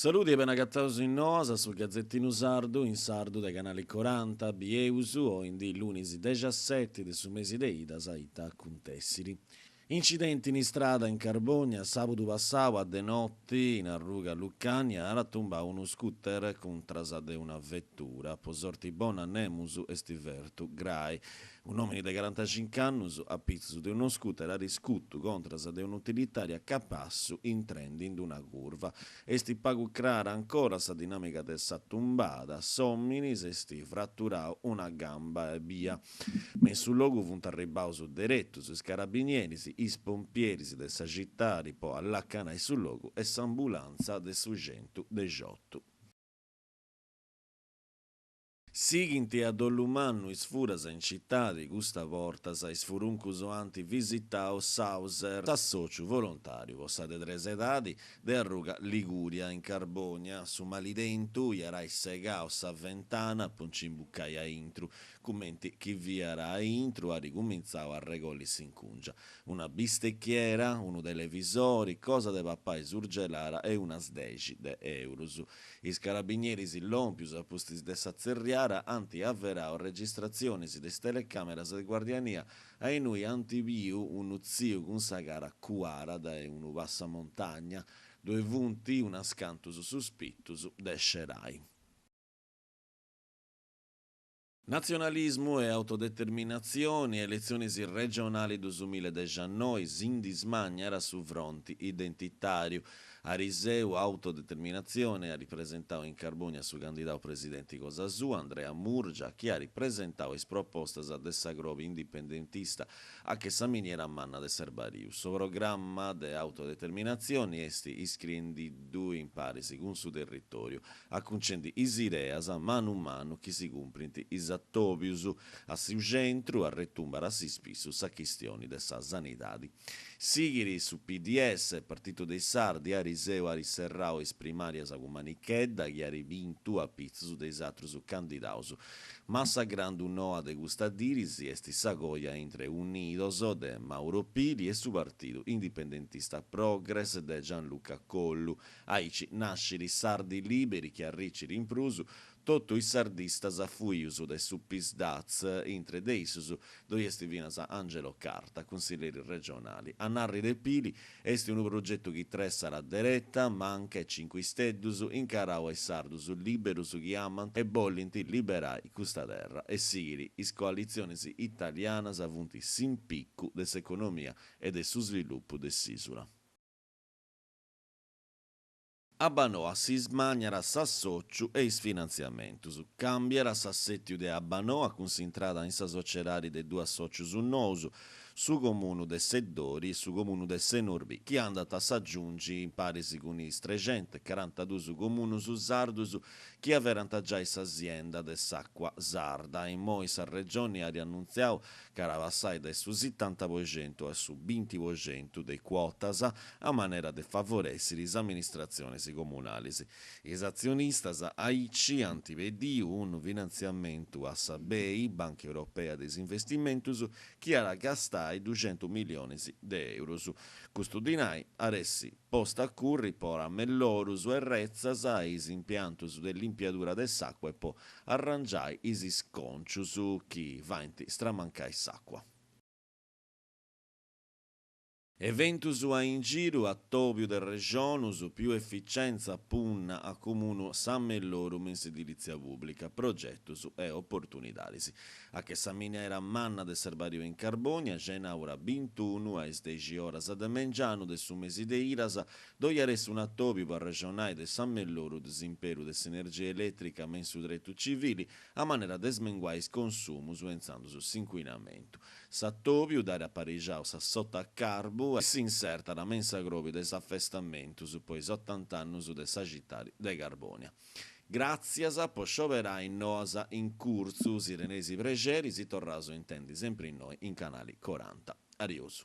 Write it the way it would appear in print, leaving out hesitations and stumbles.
Saluti e ben agattausi in Noasa sul Gazzettino Sardo, in sardo dai canali 40, Bieusu o in di lunisi 17 de su mesi de ida saita contessiri. Incidenti in strada in Carbonia, sabato passato a de notti in Arruga Lucania, alla tomba uno scooter contra de una vettura, posorti bona nemusu e stivertu grai. Un uomo di 45 anni a pizzo di uno scooter ha riscutto contro de un'utilitaria capassu in trend una curva. Esti pagu crara ancora sa dinamica dessa tumbada, sommini se sti fratturau una gamba e via. Ma sul luogo fu un arribau su diretto, sui carabinieri, i pompierisi del Sagittari, poi all'accanai sul luogo e s'ambulanza del suggento 18. Siginti ad Ollumannu isfuras in città di Gusta Portas isfuruncuso anti visitao Sauser s'associu volontario vossa de tres edadi de Arruga Liguria in Carbonia su malidentu iarai segao sa ventana poncimbuccaia intru commenti chi viara intru a ricominciao a regoli s'incuncia una bistecchiera, uno televisori, cosa de pappai surgelara e una sdeci de euros. Is carabinieri si lompius a postis de sazzerriara anti avverao registrazioni de telecameras de guardiania ai noi antiviu un zio con sagara cuara da una bassa montagna dove vunti un ascantus suspittus de scerai. Nazionalismo e autodeterminazione, elezioni regionali 2019, Sindismagna era su fronte identitario. Ariseu, autodeterminazione, ha ripresentato in Carbonia su candidato presidente cosa sua, Andrea Murgia, che ha ripresentato is propostas a dessa grovi indipendentista, a che sa miniera manna de Serbariu. So programma de autodeterminazione, esti iscrindi due in pari, secondo su territorio, a concendi is ideas a mano chi si cumplinti is attobius, a su centro, a retumbar a si spissu sa questioni de sa sanidadi. Sigiri su PDS, Partito dei Sardi, Ariseu Arisserrao esprimarias a Manichedda, chi ha vinto a pizzu dei satru su candidaus. Massacrando un no de gustadiris, esti sagoia entre Unidos de Mauro Pili e su partito indipendentista Progress de Gianluca Collu. Aici nasciri sardi liberi che arriciri in prusu, tutto i sardistas a fuiusu de suppisdaz intre deisus dove esti vinas a Angelo Carta, consiglieri regionali. A Narri de Pili esti un progetto che tre sarà diretta, ma anche 5 steddus, incarau e sardus liberus chiamant e bollinti liberai custa terra e sigiri is coaliziones italianas avunti s'impiccu dell'economia e del suo sviluppo dell'isola. Abanoa si smagnara s'associu e is finanziamentus. Cambiera s'assettiu de Abanoa concentrata in sa sociedade de due associus nousu, su comunu de Seddori e su comunu de Senorbi, che andat a s'aggiungi in parisi con is 342 comunus sardus che averant già s'azienda de s'acqua sarda. In moi sa regione ha riannunziau caravassai de su 70% e su 20% de quotas a manera de favoressere is amministrazioni comunalis. Is azionistas aici antipediu un finanziamento a Sabei, Banca Europea des Investimentos, che ha gastai 200 milioni de euros. Custodinai aressi posta a curri pora mellorus e rezzas a is impiantus dell'impiadura del sacco e po arrangiai is sconcius chi vainti stramancai s'acqua. Eventus a in giro a Tobio del Regionus più efficienza punna a comunu San Mellorum in edilizia pubblica, progettus e opportunitaris. A che s'amminera manna de Serbario in Carbonia, genaura 21 a 10 horas de mengiano de su mesi de iras, doiares un attobio per regionai de San Mellorum desimperu de s'energia elettrica men su drettu civili, a manera de smenguais consumus uenzando su s'inquinamento. S'attobio dare a Parigiao sa sotto a carbo e si inserta la mensa grobi des affestamentus poi 80 anni de Sagittari de Carbonia. Grazie a po scioverai noasa in cursus irenesi pregeri si torraso intendi sempre in noi in canali 40. Ariosu.